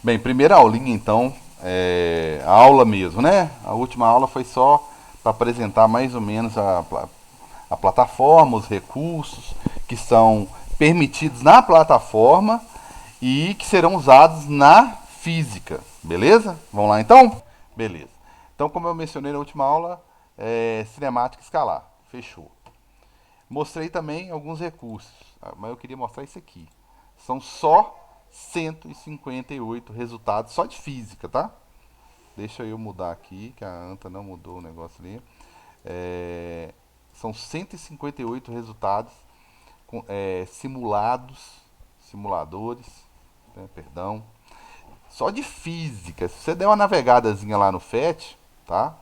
Bem, primeira aulinha então, a aula mesmo, né? A última aula foi só para apresentar mais ou menos a plataforma, os recursos que são permitidos na plataforma e que serão usados na física, beleza? Vamos lá então? Beleza. Então, como eu mencionei na última aula, cinemática escalar, fechou. Mostrei também alguns recursos, mas eu queria mostrar isso aqui. São só 158 resultados só de física, tá? Deixa eu mudar aqui, que a Anta não mudou o negócio ali. São 158 resultados simulados, simuladores, né, perdão, só de física. Se você der uma navegadazinha lá no FET, tá?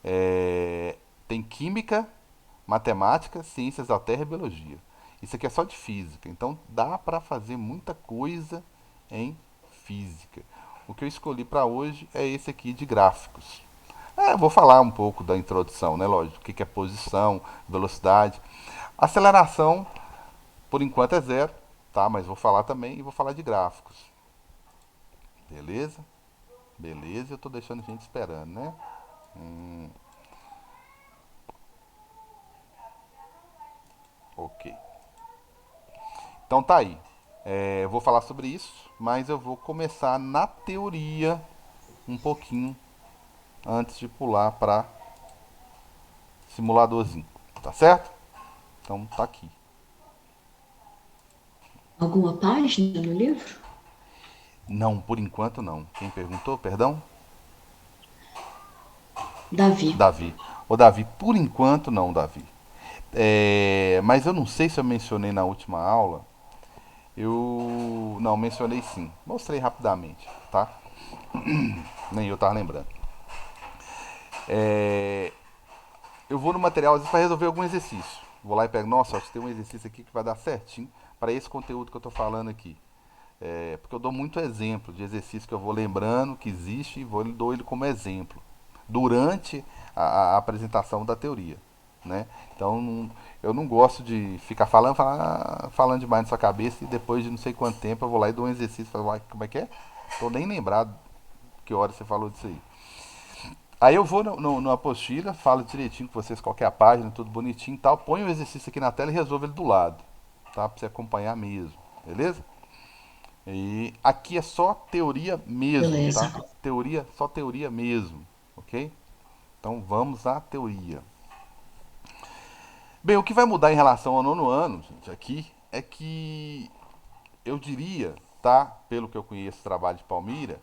É, tem química, matemática, ciências da terra e biologia. Isso aqui é só de física, então dá para fazer muita coisa em física. O que eu escolhi para hoje é esse aqui de gráficos. Vou falar um pouco da introdução, né? Lógico, o que é posição, velocidade. Aceleração, por enquanto é zero, tá? Mas vou falar também e vou falar de gráficos. Beleza? Beleza, eu tô deixando a gente esperando, né? Ok. Então tá aí. Eu vou falar sobre isso, mas eu vou começar na teoria um pouquinho antes de pular para simuladorzinho, tá certo? Então tá aqui. Alguma página no livro? Não, por enquanto não. Quem perguntou, perdão? Davi. Davi. Ô Davi, por enquanto não, Davi. Mas eu não sei se eu mencionei na última aula. Eu. Não, mencionei sim. Mostrei rapidamente, tá? Nem eu tava lembrando. É, eu vou no material às vezes para resolver algum exercício. Vou lá e pego, nossa, acho que tem um exercício aqui que vai dar certinho para esse conteúdo que eu estou falando aqui. Porque eu dou muito exemplo de exercício que eu vou lembrando que existe e dou ele como exemplo durante a apresentação da teoria. Né? Então eu não gosto de ficar falando demais na sua cabeça e depois de não sei quanto tempo eu vou lá e dou um exercício e falo, como é que é? Tô nem lembrado que hora você falou disso aí. Aí eu vou no apostila, falo direitinho com vocês qual que é a página, tudo bonitinho e tal, ponho o exercício aqui na tela e resolvo ele do lado, tá? Pra você acompanhar mesmo, beleza? E aqui é só teoria mesmo, Beleza. tá? Teoria, só teoria mesmo, ok? Então vamos à teoria. Bem, o que vai mudar em relação ao nono ano, gente, aqui, é que eu diria, tá? Pelo que eu conheço o trabalho de Palmira,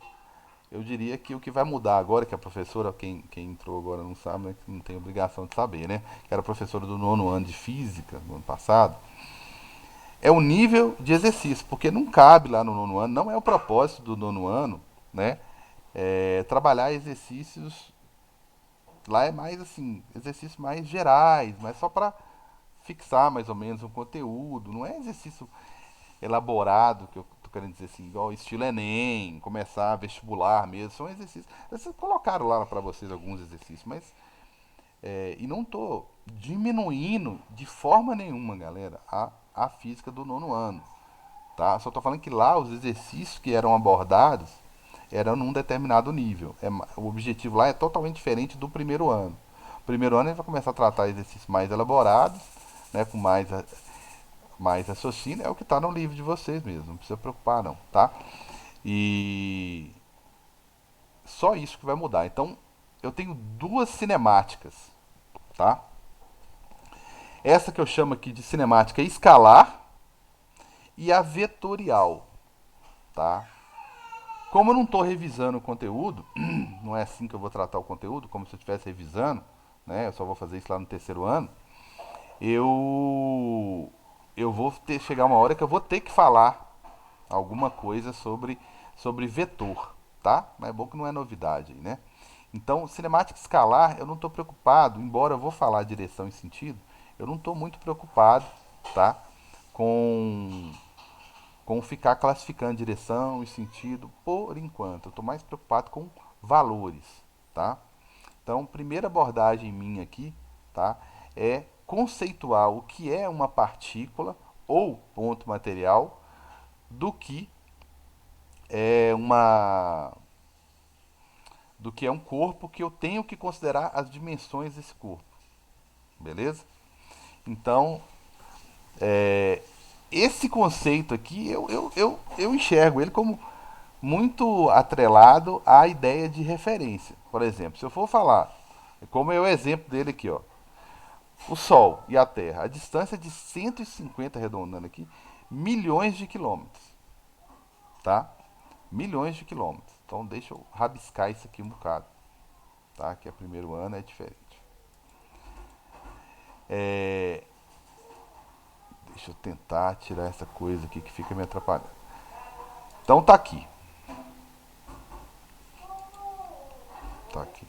eu diria que o que vai mudar agora, que a professora, quem entrou agora não sabe, né, que não tem obrigação de saber, né? Que era professora do nono ano de física, no ano passado, é o nível de exercício, porque não cabe lá no nono ano, não é o propósito do nono ano, né? Trabalhar exercícios, lá é mais assim, exercícios mais gerais, mas só para fixar mais ou menos um conteúdo, não é exercício elaborado, que eu tô querendo dizer assim, igual estilo Enem, começar vestibular mesmo, são exercícios. Vocês colocaram lá para vocês alguns exercícios, mas. E não tô diminuindo de forma nenhuma, galera, a física do nono ano. Tá? Só tô falando que lá os exercícios que eram abordados eram num determinado nível. O objetivo lá é totalmente diferente do primeiro ano. O primeiro ano a gente vai começar a tratar exercícios mais elaborados, né, com mais raciocínio, é o que está no livro de vocês mesmo, não precisa preocupar não, tá? E só isso que vai mudar. Então, eu tenho duas cinemáticas, tá? Essa que eu chamo aqui de cinemática escalar e a vetorial, tá? Como eu não estou revisando o conteúdo, não é assim que eu vou tratar o conteúdo, como se eu estivesse revisando, né? Eu só vou fazer isso lá no terceiro ano. Eu vou chegar uma hora que eu vou ter que falar alguma coisa sobre vetor, tá? Mas é bom que não é novidade, né? Então, cinemática escalar, eu não estou preocupado, embora eu vou falar direção e sentido, eu não estou muito preocupado, tá? Com ficar classificando direção e sentido por enquanto. Eu estou mais preocupado com valores, tá? Então, primeira abordagem minha aqui, tá, é conceituar o que é uma partícula ou ponto material do que é uma do que é um corpo que eu tenho que considerar as dimensões desse corpo, beleza? Então, é, esse conceito aqui eu enxergo ele como muito atrelado à ideia de referência. Por exemplo, se eu for falar, como é o exemplo dele aqui, ó, o Sol e a Terra, a distância é de 150, arredondando aqui, milhões de quilômetros, tá? Milhões de quilômetros. Então deixa eu rabiscar isso aqui um bocado, tá? Que é primeiro ano é diferente. É, deixa eu tentar tirar essa coisa aqui que fica me atrapalhando. Então tá aqui, tá aqui.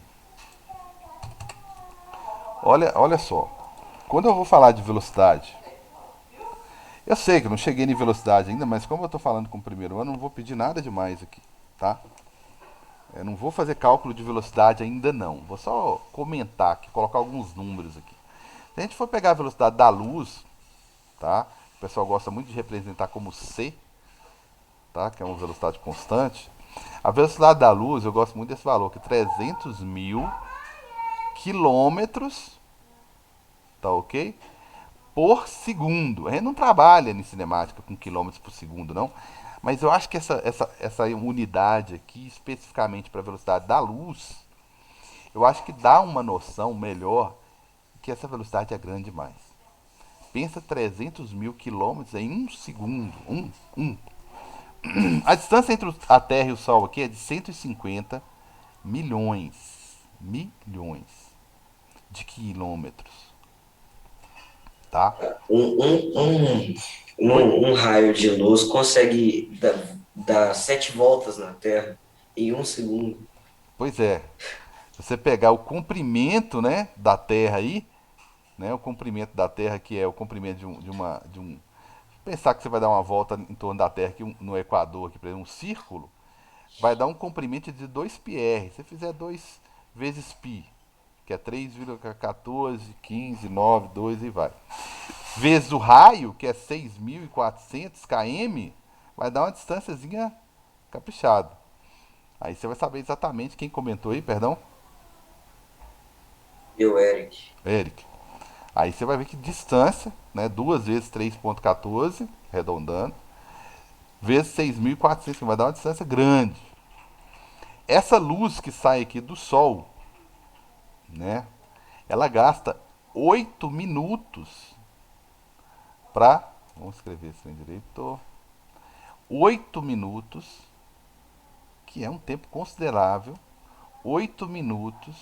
Olha só. Quando eu vou falar de velocidade, eu sei que eu não cheguei em velocidade ainda, mas como eu estou falando com o primeiro ano, eu não vou pedir nada demais aqui, tá? Eu não vou fazer cálculo de velocidade ainda não. Vou só comentar aqui, colocar alguns números aqui. Se a gente for pegar a velocidade da luz, tá? O pessoal gosta muito de representar como c, tá? Que é uma velocidade constante. A velocidade da luz, eu gosto muito desse valor, que é 300 mil quilômetros, tá ok? Por segundo. A gente não trabalha em cinemática com quilômetros por segundo, não. Mas eu acho que essa unidade aqui, especificamente para a velocidade da luz, eu acho que dá uma noção melhor que essa velocidade é grande demais. Pensa 300 mil quilômetros em um segundo. A distância entre a Terra e o Sol aqui é de 150 milhões. Milhões de quilômetros. Tá? Oi? Um raio de luz consegue dar 7 voltas na Terra em 1 segundo. Pois é. Se você pegar o comprimento, né, da Terra aí, né, o comprimento da Terra que é o comprimento de um pensar que você vai dar uma volta em torno da Terra aqui no Equador, aqui, por exemplo, um círculo, vai dar um comprimento de 2πr. Se você fizer 2 vezes π, que é 3,14, 15, 9, 2 e vai. Vezes o raio, que é 6.400 km, vai dar uma distânciazinha caprichada. Aí você vai saber exatamente quem comentou aí, perdão, Eu, Eric. Eric. Aí você vai ver que distância, né? 2 vezes 3,14, arredondando, vezes 6.400, que vai dar uma distância grande. Essa luz que sai aqui do Sol, né? Ela gasta 8 minutos para. Vamos escrever isso em direito. 8 minutos, que é um tempo considerável. 8 minutos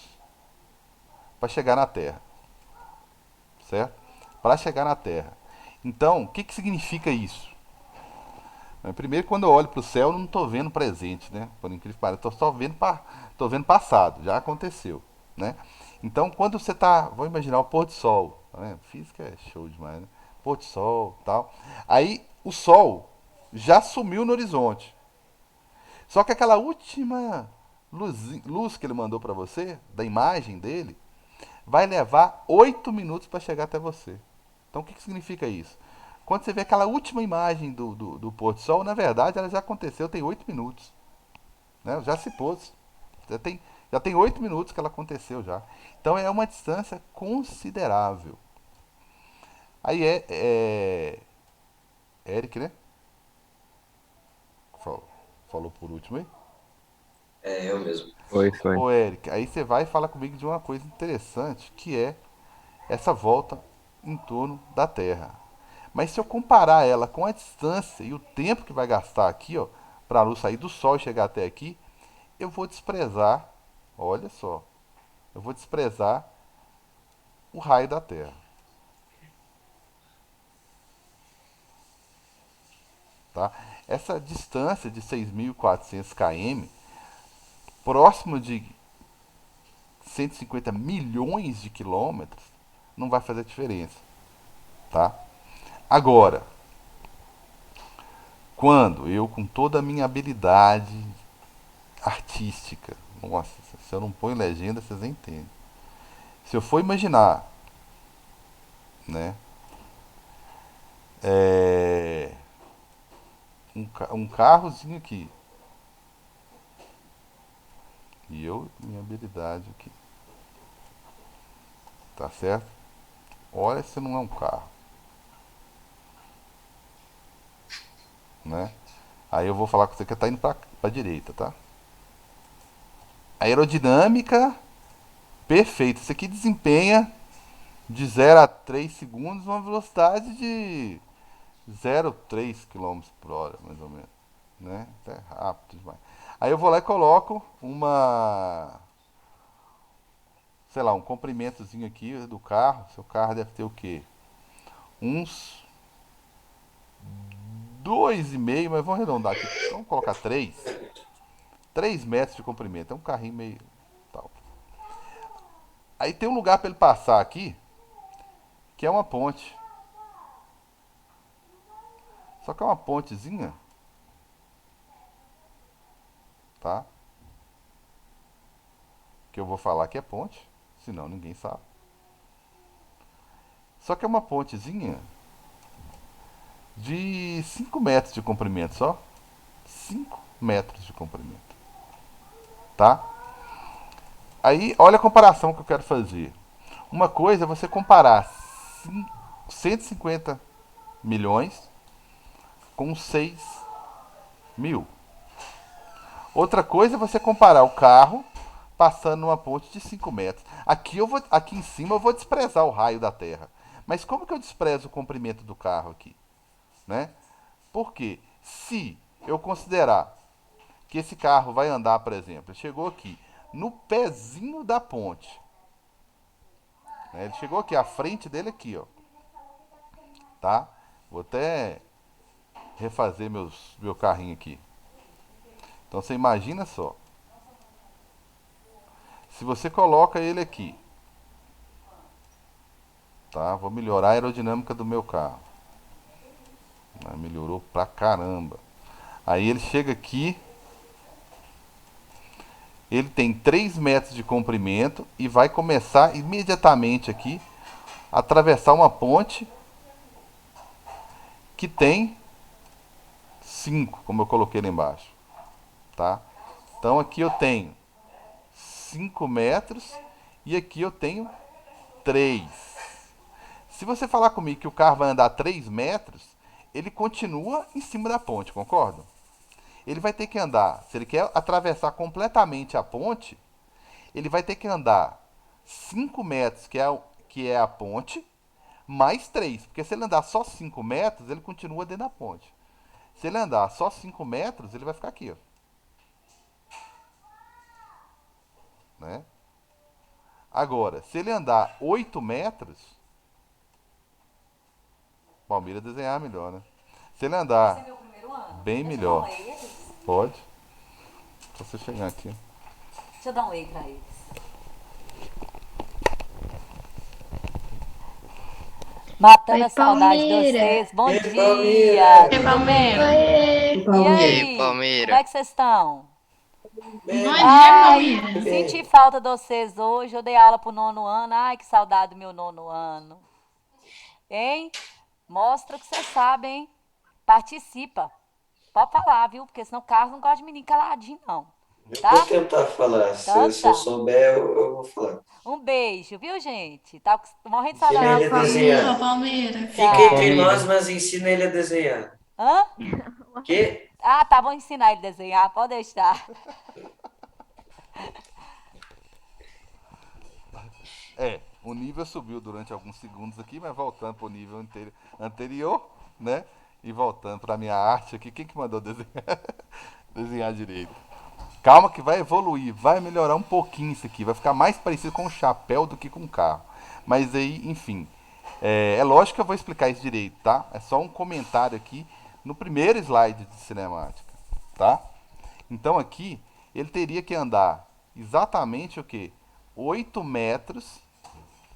para chegar na Terra, certo? Para chegar na Terra. Então, o que, que significa isso? Primeiro, quando eu olho para o céu, eu não estou vendo presente, né? Por incrível que pareça, estou só vendo, tô vendo passado, já aconteceu, né? Então, quando você está, vou imaginar o pôr do sol, tá vendo? Física é show demais, né? Pôr do sol, tal. Aí, o sol já sumiu no horizonte. Só que aquela última luz que ele mandou para você, da imagem dele, vai levar 8 minutos para chegar até você. Então, o que, que significa isso? Quando você vê aquela última imagem do pôr do sol, na verdade ela já aconteceu tem 8 minutos. Né? Já se pôs. Já tem 8 minutos que ela aconteceu já. Então é uma distância considerável. Aí Eric, né? Falou, falou por último aí. É, eu mesmo. Foi, foi. Ô Eric, aí você vai falar comigo de uma coisa interessante, que é essa volta em torno da Terra. Mas se eu comparar ela com a distância e o tempo que vai gastar aqui, ó, para a luz sair do Sol e chegar até aqui, eu vou desprezar, olha só, eu vou desprezar o raio da Terra, tá? Essa distância de 6.400 km, próximo de 150 milhões de quilômetros, não vai fazer diferença, tá? Agora, quando eu, com toda a minha habilidade artística, nossa, se eu não ponho legenda, vocês nem entendem. Se eu for imaginar, né, é, um carrozinho aqui, E eu, minha habilidade aqui. Tá certo? Olha se não é um carro, né? Aí eu vou falar com você que tá indo pra direita, tá? Aerodinâmica, perfeito. Isso aqui desempenha de 0 a 3 segundos uma velocidade de 0,3 km/h, mais ou menos. Né? Até rápido demais. Aí eu vou lá e coloco sei lá, um comprimentozinho aqui do carro. Seu carro deve ter o quê? Uns 2,5, mas vamos arredondar aqui. Vamos colocar 3 metros de comprimento. É um carrinho meio tal. Aí tem um lugar para ele passar aqui, que é uma ponte. Só que é uma pontezinha, tá? Que eu vou falar que é ponte, senão ninguém sabe. Só que é uma pontezinha de 5 metros de comprimento só. 5 metros de comprimento, tá? Aí, olha a comparação que eu quero fazer. Uma coisa é você comparar 150 milhões com 6 mil. Outra coisa é você comparar o carro passando numa ponte de 5 metros. Aqui em cima eu vou desprezar o raio da Terra. Mas como que eu desprezo o comprimento do carro aqui? Né? Porque se eu considerar que esse carro vai andar, por exemplo, ele chegou aqui no pezinho da ponte, né? Ele chegou aqui, a frente dele aqui, ó, tá? Vou até refazer meu carrinho aqui. Então você imagina só, se você coloca ele aqui, tá? Vou melhorar a aerodinâmica do meu carro. Melhorou pra caramba. Aí ele chega aqui, ele tem 3 metros de comprimento e vai começar imediatamente aqui a atravessar uma ponte que tem 5, como eu coloquei lá embaixo, tá? Então aqui eu tenho 5 metros e aqui eu tenho 3. Se você falar comigo que o carro vai andar 3 metros, ele continua em cima da ponte, concorda? Ele vai ter que andar, se ele quer atravessar completamente a ponte, ele vai ter que andar 5 metros, que é a ponte, mais 3. Porque se ele andar só 5 metros, ele continua dentro da ponte. Se ele andar só 5 metros, ele vai ficar aqui, ó. Né? Agora, se ele andar 8 metros, Palmira desenhar melhor, né? Se ele andar bem melhor, pode. Só você chegar aqui. Deixa eu dar um oi pra eles. Matando Oi, a saudade de Palmira. vocês. Bom Ei, dia. Palmira. Tudo Palmeira. bem? Oi. E Palmeira. E aí, aí? Palmeira? Como é que vocês estão? Bem, Bom dia, Ai, Palmeira. senti falta de vocês hoje. Eu dei aula pro 9º ano. Ai, que saudade do meu 9º ano. Hein? Mostra o que vocês sabem, hein? Participa. Pode falar, viu? Porque senão o Carlos não gosta de menino caladinho, não. eu Tá? vou tentar falar. Então Se eu tá. souber, eu vou falar. Um beijo, viu, gente? Tá morrendo de Ensina saudade ele de a vocês. Tchau, desenhar. Palmeira. Fica Tchau. entre nós, Palmeira. mas ensina ele a desenhar. Hã? Que? Ah, tá, vou ensinar ele a desenhar, pode deixar. O nível subiu durante alguns segundos aqui, mas voltando pro nível anterior, né? E voltando pra minha arte aqui, quem que mandou desenhar, desenhar direito? Calma que vai evoluir, vai melhorar um pouquinho isso aqui, vai ficar mais parecido com um chapéu do que com um carro. Mas aí, enfim, é lógico que eu vou explicar isso direito, tá? É só um comentário aqui no primeiro slide de cinemática, tá? Então aqui ele teria que andar exatamente o que? 8 metros,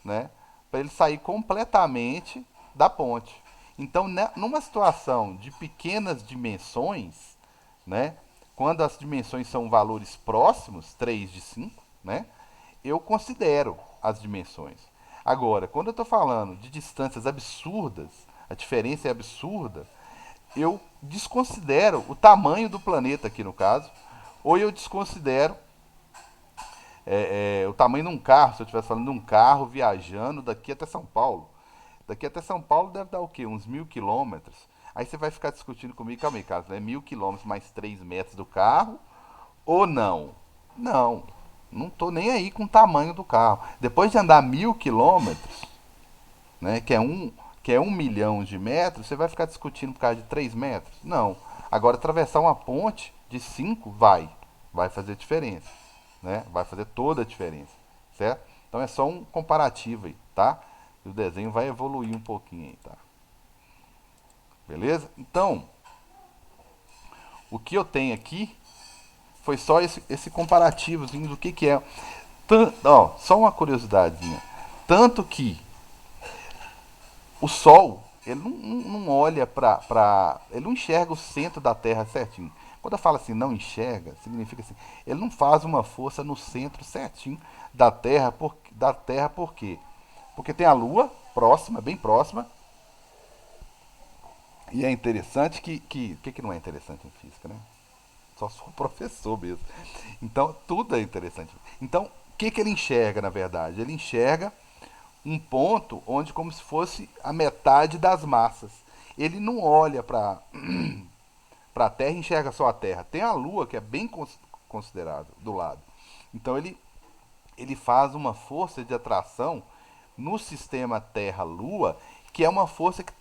né? Para ele sair completamente da ponte. Então, numa situação de pequenas dimensões, né? Quando as dimensões são valores próximos, 3 de 5, né? Eu considero as dimensões. Agora, quando eu estou falando de distâncias absurdas, a diferença é absurda, eu desconsidero o tamanho do planeta aqui no caso, ou eu desconsidero o tamanho de um carro, se eu estivesse falando de um carro viajando daqui até São Paulo. Daqui até São Paulo deve dar o quê? Uns 1.000 quilômetros. Aí você vai ficar discutindo comigo, calma aí, Carlos, é 1.000 quilômetros mais 3 metros do carro ou não? Não, não tô nem aí com o tamanho do carro. Depois de andar 1.000 quilômetros, né, que é 1 milhão de metros, você vai ficar discutindo por causa de 3 metros? Não. Agora, atravessar uma ponte de 5 vai fazer diferença, né? Vai fazer toda a diferença, certo? Então é só um comparativo aí, tá? E o desenho vai evoluir um pouquinho aí, tá? Beleza? Então, o que eu tenho aqui foi só esse comparativozinho do que é. Ó, só uma curiosidadezinha. Tanto que o Sol, ele não olha ele não enxerga o centro da Terra certinho. Quando eu falo assim, não enxerga, significa assim, ele não faz uma força no centro certinho da Terra por quê? Porque tem a Lua próxima, bem próxima, e é interessante que não é interessante em física, né? Só sou um professor mesmo. Então, tudo é interessante. Então, o que ele enxerga, na verdade? Ele enxerga um ponto onde como se fosse a metade das massas. Ele não olha para a Terra e enxerga só a Terra. Tem a Lua, que é bem considerável, do lado. Então ele faz uma força de atração no sistema Terra-Lua, que é uma força que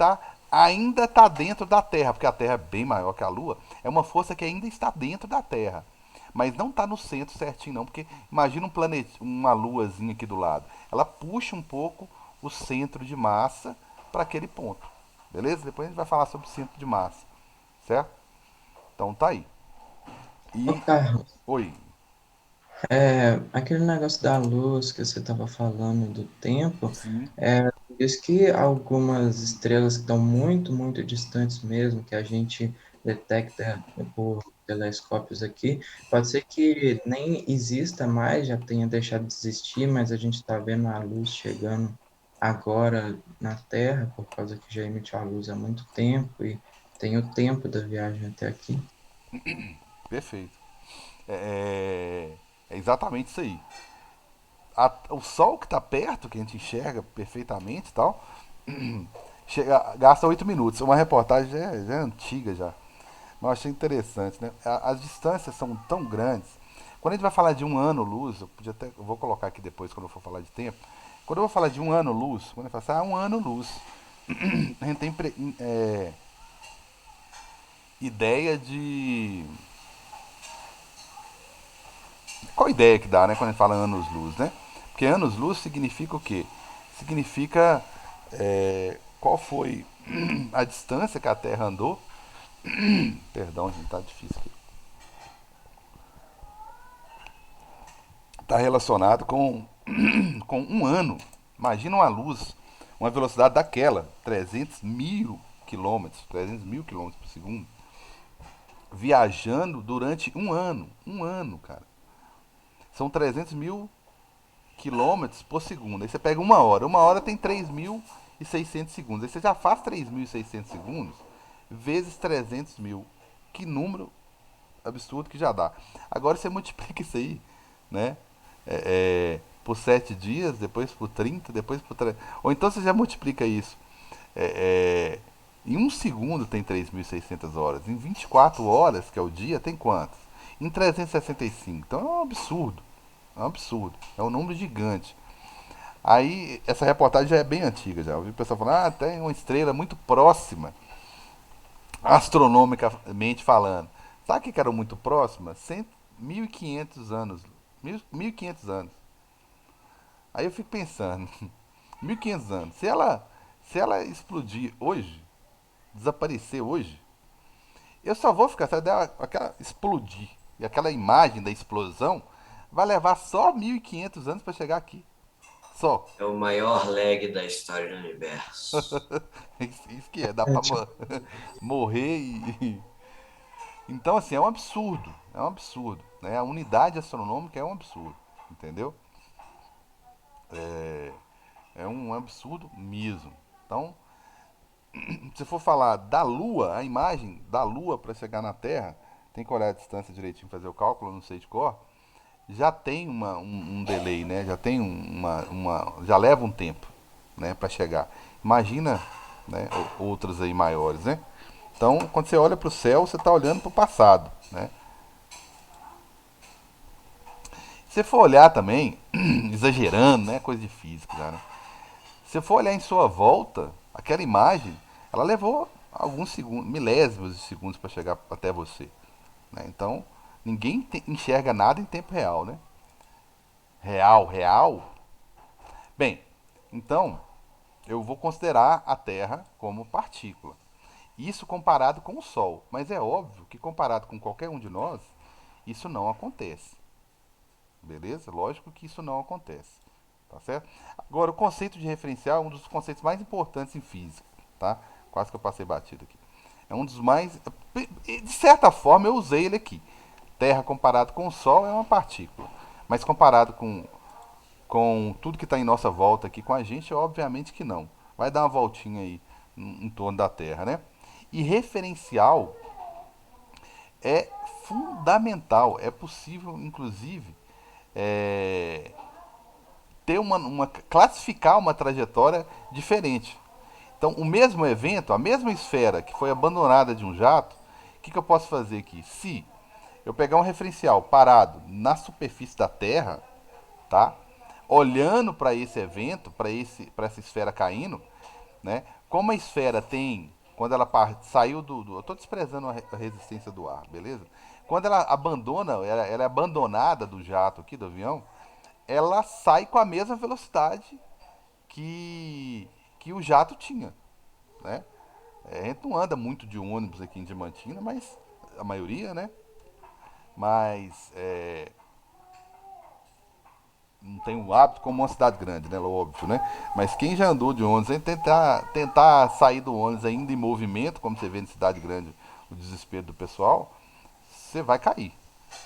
ainda está dentro da Terra, porque a Terra é bem maior que a Lua, é uma força que ainda está dentro da Terra. Mas não está no centro certinho, não, porque imagina um planeta, uma luazinha aqui do lado. Ela puxa um pouco o centro de massa para aquele ponto. Beleza? Depois a gente vai falar sobre o centro de massa. Certo? Então tá aí. Ô, E. Carlos, Oi. aquele negócio da luz que você estava falando do tempo, Sim. diz que algumas estrelas que estão muito, muito distantes mesmo, que a gente detecta por telescópios aqui, pode ser que nem exista mais, já tenha deixado de existir, mas a gente está vendo a luz chegando agora na Terra, por causa que já emitiu a luz há muito tempo e tem o tempo da viagem até aqui. Perfeito. É exatamente isso aí. O Sol que está perto, que a gente enxerga perfeitamente e tal, gasta 8 minutos. Uma reportagem já é antiga já. Mas eu achei interessante, né? As distâncias são tão grandes. Quando a gente vai falar de um ano-luz, eu vou colocar aqui depois quando eu for falar de tempo. Quando eu vou falar de um ano-luz, quando eu falo assim, um ano-luz, a gente tem ideia de. Qual ideia que dá, né, quando a gente fala anos-luz, né? Porque anos-luz significa o quê? Significa qual foi a distância que a Terra andou. Perdão, gente, tá difícil aqui. Está relacionado com um ano. Imagina uma luz, uma velocidade daquela, 300.000 quilômetros, 300.000 quilômetros por segundo, viajando durante um ano. Um ano, cara. São 300.000 quilômetros por segundo. Aí você pega uma hora. Uma hora tem 3.600 segundos. Aí você já faz 3.600 segundos vezes 300 mil. Que número absurdo que já dá. Agora você multiplica isso aí, né? Por 7 dias, depois por 30, depois por 30. Ou então você já multiplica isso. Em um segundo tem 3.600 horas. Em 24 horas, que é o dia, tem quantas? Em 365. Então é um absurdo. É um absurdo. É um número gigante. Aí, essa reportagem já é bem antiga já. Eu vi o pessoal falando, tem uma estrela muito próxima, astronomicamente falando. Sabe o que era muito próxima? 1.500 anos. 1.500 anos. Aí eu fico pensando, 1.500 anos. Se ela explodir hoje, desaparecer hoje, eu só vou ficar, sabe, aquela explodir. E aquela imagem da explosão vai levar só 1.500 anos para chegar aqui. Só. É o maior lag da história do universo. Isso que é, dá pra Tipo, morrer e. Então, assim, é um absurdo. É um absurdo. Né? A unidade astronômica é um absurdo. Entendeu? É um absurdo mesmo. Então, se for falar da Lua, a imagem da Lua para chegar na Terra, tem que olhar a distância direitinho, fazer o cálculo, não sei de cor. já tem um delay, né? Já tem já leva um tempo, né, para chegar. Imagina, né, outras aí maiores, né? Então, quando você olha para o céu, você está olhando para o passado, né? Se você for olhar também, exagerando, né, coisa de física, já, né? Se você for olhar em sua volta, aquela imagem, ela levou alguns segundos, milésimos de segundos para chegar até você, né? Então, ninguém enxerga nada em tempo real, né? Real, real. Bem, então eu vou considerar a Terra como partícula. Isso comparado com o Sol. Mas é óbvio que comparado com qualquer um de nós, isso não acontece. Beleza? Lógico que isso não acontece. Tá certo? Agora, o conceito de referencial é um dos conceitos mais importantes em física. Tá? Quase que eu passei batido aqui. É um dos mais. De certa forma, eu usei ele aqui. Terra comparado com o Sol é uma partícula. Mas comparado com tudo que está em nossa volta aqui com a gente, obviamente que não. Vai dar uma voltinha aí em torno da Terra, né? E referencial é fundamental. É possível, inclusive, é, ter classificar uma trajetória diferente. Então, o mesmo evento, a mesma esfera que foi abandonada de um jato, o que eu posso fazer aqui? Se eu pegar um referencial parado na superfície da Terra, tá? Olhando para esse evento, para essa esfera caindo, né? Como a esfera tem, quando ela saiu eu estou desprezando a resistência do ar, beleza? Quando ela abandona, ela é abandonada do jato aqui, do avião, ela sai com a mesma velocidade que o jato tinha, né? A gente não anda muito de ônibus aqui em Diamantina, mas a maioria, né? Mas não tem o hábito como uma cidade grande, né? Óbvio, né? Mas quem já andou de ônibus, tentar sair do ônibus ainda em movimento, como você vê em cidade grande, o desespero do pessoal, você vai cair.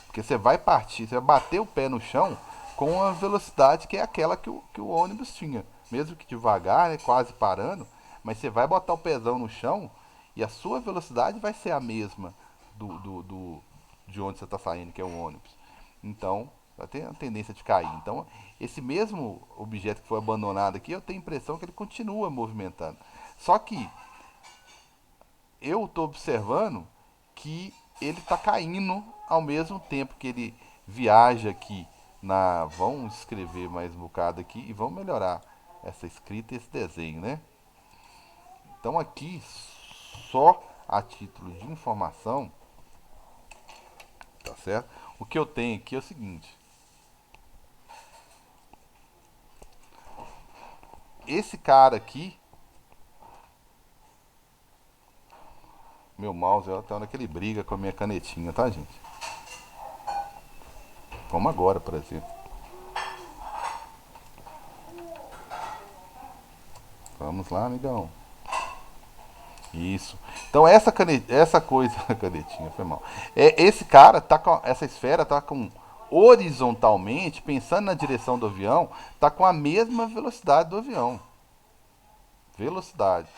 Porque você vai partir, você vai bater o pé no chão com a velocidade que é aquela que o ônibus tinha. Mesmo que devagar, né, quase parando, mas você vai botar o pezão no chão e a sua velocidade vai ser a mesma de onde você está saindo, que é o ônibus. Então, vai ter a tendência de cair. Então, esse mesmo objeto que foi abandonado aqui, eu tenho a impressão que ele continua movimentando. Só que eu estou observando que ele está caindo ao mesmo tempo que ele viaja aqui na. Vamos escrever mais um bocado aqui e vamos melhorar essa escrita e esse desenho, né? Então aqui, só a título de informação, tá certo? O que eu tenho aqui é o seguinte. Esse cara aqui, meu mouse, até onde é que ele briga com a minha canetinha, tá, gente? Como agora, por exemplo. Vamos lá, amigão. Isso. Então essa coisa, a canetinha foi mal. Esse cara tá com essa esfera tá com horizontalmente, pensando na direção do avião, tá com a mesma velocidade do avião. Velocidade,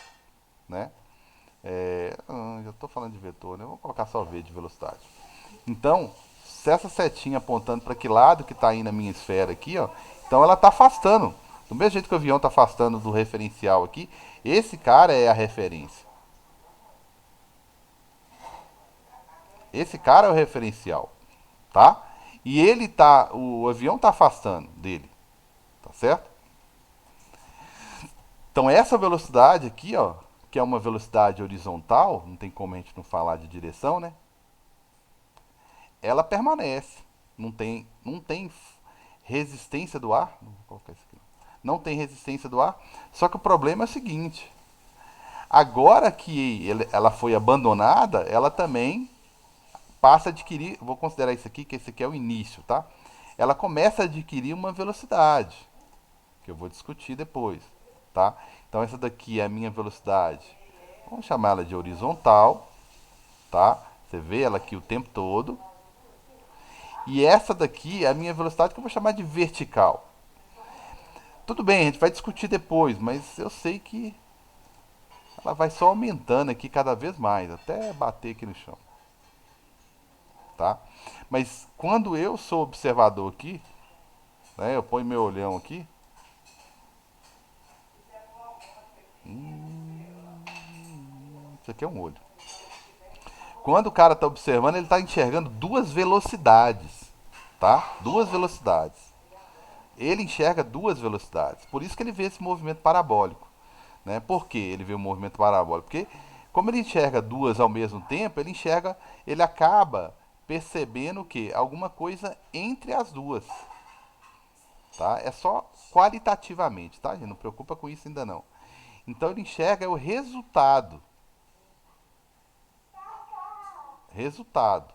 né? Já estou falando de vetor, né? Vou colocar só V de velocidade. Então, se essa setinha apontando para que lado que está indo a minha esfera aqui, ó, então ela está afastando. Do mesmo jeito que o avião está afastando do referencial aqui, esse cara é a referência. Esse cara é o referencial, tá? E o avião está afastando dele, tá certo? Então essa velocidade aqui, ó, que é uma velocidade horizontal, não tem como a gente não falar de direção, né? Ela permanece. Não tem resistência do ar. Vou colocar isso aqui. Não tem resistência do ar. Só que o problema é o seguinte. Agora que ela foi abandonada, ela também passa a adquirir. Vou considerar isso aqui, que esse aqui é o início, tá? Ela começa a adquirir uma velocidade, que eu vou discutir depois, tá? Então essa daqui é a minha velocidade. Vamos chamar ela de horizontal, tá? Você vê ela aqui o tempo todo. E essa daqui é a minha velocidade que eu vou chamar de vertical. Tudo bem, a gente vai discutir depois, mas eu sei que ela vai só aumentando aqui cada vez mais, até bater aqui no chão. tá? Mas quando eu sou observador aqui, né, eu ponho meu olhão aqui, isso aqui é um olho. Quando o cara está observando, ele está enxergando duas velocidades, tá? Duas velocidades. Ele enxerga duas velocidades. Por isso que ele vê esse movimento parabólico, né? Por que ele vê o movimento parabólico? Porque como ele enxerga duas ao mesmo tempo, ele acaba percebendo que alguma coisa entre as duas, tá? É só qualitativamente, tá? Gente, não preocupa com isso ainda não. Então ele enxerga o resultado. Resultado.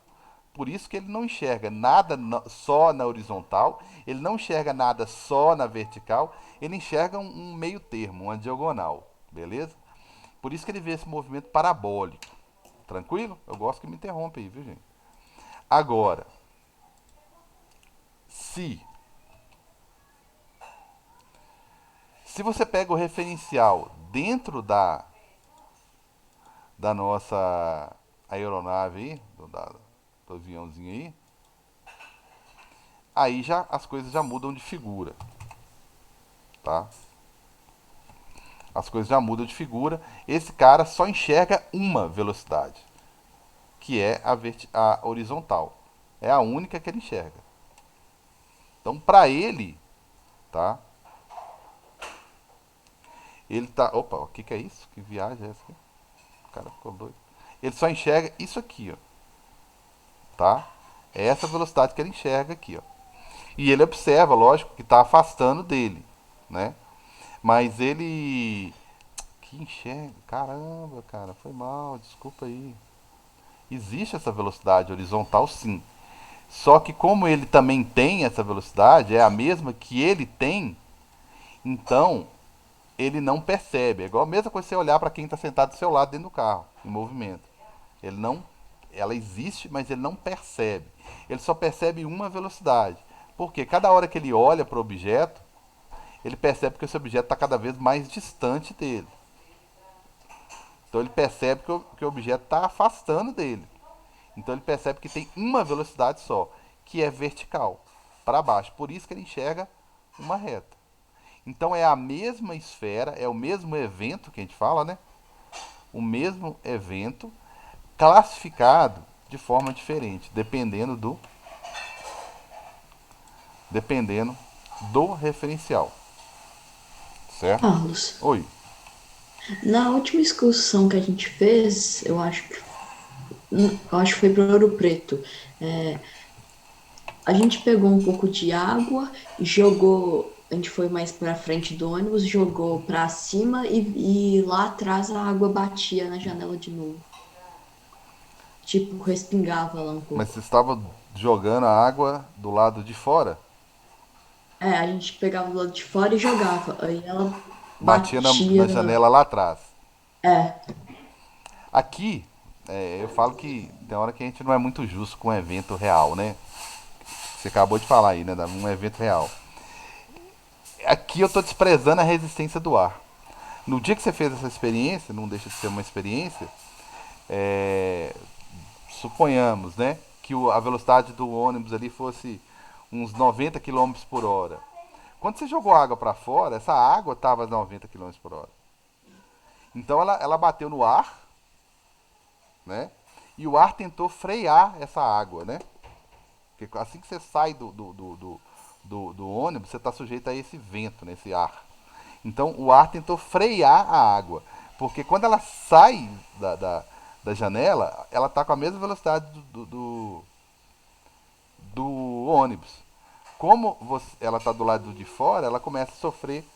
Por isso que ele não enxerga nada só na horizontal, ele não enxerga nada só na vertical, ele enxerga um meio termo, uma diagonal, beleza? Por isso que ele vê esse movimento parabólico. Tranquilo? Eu gosto que me interrompa aí, viu, gente? Agora, se você pega o referencial dentro da nossa aeronave aí, do aviãozinho aí já as coisas já mudam de figura, tá? As coisas já mudam de figura. Esse cara só enxerga uma velocidade, que é a horizontal. É a única que ele enxerga. Então, para ele, tá? Ele tá. Opa, o que é isso? Que viagem é essa aqui? O cara ficou doido. Ele só enxerga isso aqui, ó. Tá? É essa velocidade que ele enxerga aqui, ó. E ele observa, lógico, que está afastando dele, né? Mas ele que enxerga, caramba, cara, foi mal, desculpa aí. Existe essa velocidade horizontal, sim. Só que como ele também tem essa velocidade, é a mesma que ele tem, então ele não percebe. É igual a mesma coisa você olhar para quem está sentado do seu lado dentro do carro, em movimento. Ele não, ela existe, mas ele não percebe. Ele só percebe uma velocidade. Porque cada hora que ele olha para o objeto, ele percebe que esse objeto está cada vez mais distante dele. Então ele percebe que o objeto está afastando dele. Então ele percebe que tem uma velocidade só, que é vertical, para baixo. Por isso que ele enxerga uma reta. Então é a mesma esfera, é o mesmo evento que a gente fala, né? O mesmo evento classificado de forma diferente, dependendo do referencial. Certo? Carlos, Oi. na última excursão que a gente fez, eu acho que foi para Ouro Preto. É, a gente pegou um pouco de água, jogou, a gente foi mais para frente do ônibus, jogou para cima e lá atrás a água batia na janela de novo. Tipo, respingava lá um Mas pouco. você estava jogando a água do lado de fora? É, a gente pegava do lado de fora e jogava. Aí ela Batia na batia. janela lá atrás. É, Aqui, eu falo que tem hora que a gente não é muito justo com um evento real, né? Você acabou de falar aí, né? Um evento real. Aqui eu tô desprezando a resistência do ar. No dia que você fez essa experiência, não deixa de ser uma experiência, é, suponhamos, né? Que a velocidade do ônibus ali fosse uns 90 quilômetros por hora. Quando você jogou a água para fora, essa água estava a 90 quilômetros por hora. Então ela bateu no ar, né? E o ar tentou frear essa água, né? Porque assim que você sai do ônibus, você está sujeito a esse vento, né? Esse ar. Então o ar tentou frear a água. Porque quando ela sai da janela, ela está com a mesma velocidade do ônibus. Como ela está do lado de fora, ela começa a sofrer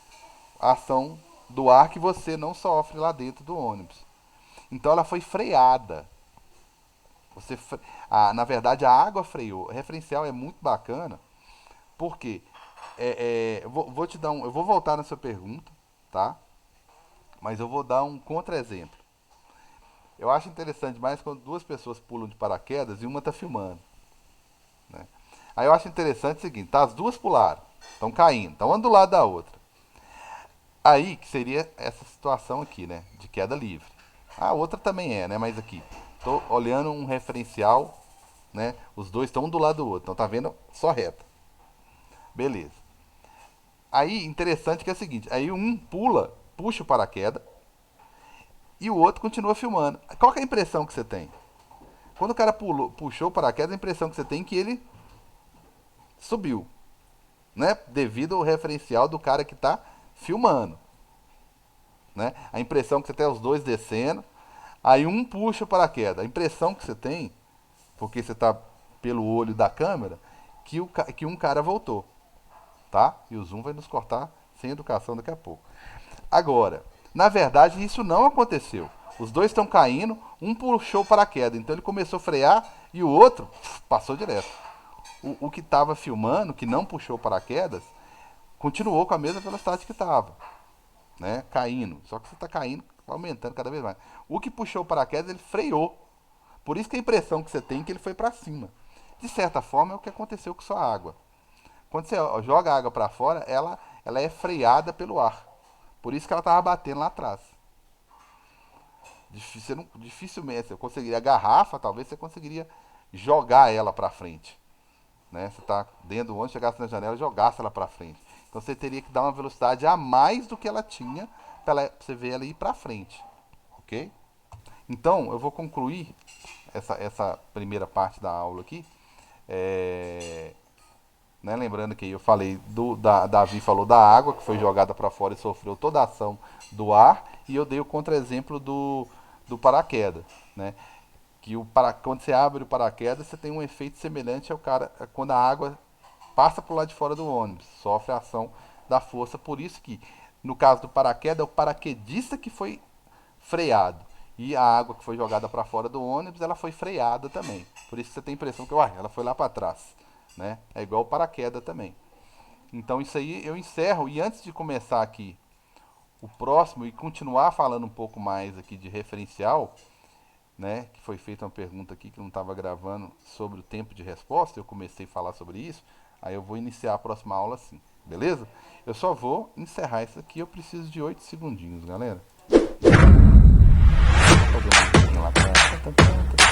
a ação do ar que você não sofre lá dentro do ônibus. Então ela foi freada. Na verdade, a água freou. O referencial é muito bacana, porque vou te dar eu vou voltar na sua pergunta, tá? Mas eu vou dar um contra-exemplo. Eu acho interessante mais quando duas pessoas pulam de paraquedas e uma está filmando, né? Aí eu acho interessante o seguinte, tá? As duas pularam, estão caindo, estão uma do lado da outra. Aí que seria essa situação aqui, né? De queda livre. A outra também é, né? Mas aqui, tô olhando um referencial né? Os dois estão um do lado do outro, então tá vendo só reta. Beleza. Aí, interessante que é o seguinte, aí um puxa o paraquedas e o outro continua filmando. Qual que é a impressão que você tem? Quando o cara puxou o paraquedas, a impressão que você tem é que ele subiu, né? Devido ao referencial do cara que tá filmando, né? A impressão que você tem é os dois descendo, aí um puxa o paraquedas. A impressão que você tem, porque você tá pelo olho da câmera, que um cara voltou, tá? E o zoom vai nos cortar sem educação daqui a pouco. Agora, na verdade, isso não aconteceu. Os dois estão caindo, um puxou o paraquedas, então ele começou a frear e o outro passou direto. O que estava filmando, que não puxou o paraquedas, continuou com a mesma velocidade que estava, né? Caindo. Só que você está caindo, aumentando cada vez mais. O que puxou o paraquedas, ele freou. Por isso que a impressão que você tem é que ele foi para cima. De certa forma, é o que aconteceu com sua água. Quando você joga a água para fora, ela é freada pelo ar. Por isso que ela estava batendo lá atrás. Dificilmente você conseguiria. A garrafa, talvez você conseguiria jogar ela para frente, né? Você está dentro do ônibus, chegasse na janela e jogasse ela para frente. Então você teria que dar uma velocidade a mais do que ela tinha para você ver ela ir para frente, ok? Então eu vou concluir essa primeira parte da aula aqui. Né? Lembrando que eu falei Davi falou da água que foi jogada para fora e sofreu toda a ação do ar, e eu dei o contra-exemplo do paraquedas, né? Que quando você abre o paraquedas, você tem um efeito semelhante ao cara quando a água passa para o lado de fora do ônibus, sofre a ação da força. Por isso que, no caso do paraquedas, é o paraquedista que foi freado, e a água que foi jogada para fora do ônibus, ela foi freada também. Por isso que você tem a impressão que ela foi lá para trás, né? É igual o paraquedas também. Então isso aí eu encerro, e antes de começar aqui o próximo e continuar falando um pouco mais aqui de referencial, né, que foi feita uma pergunta aqui que não estava gravando sobre o tempo de resposta, eu comecei a falar sobre isso, aí eu vou iniciar a próxima aula assim, beleza? Eu só vou encerrar isso aqui, eu preciso de 8 segundinhos, galera. Vou fazer uma musiquinha lá.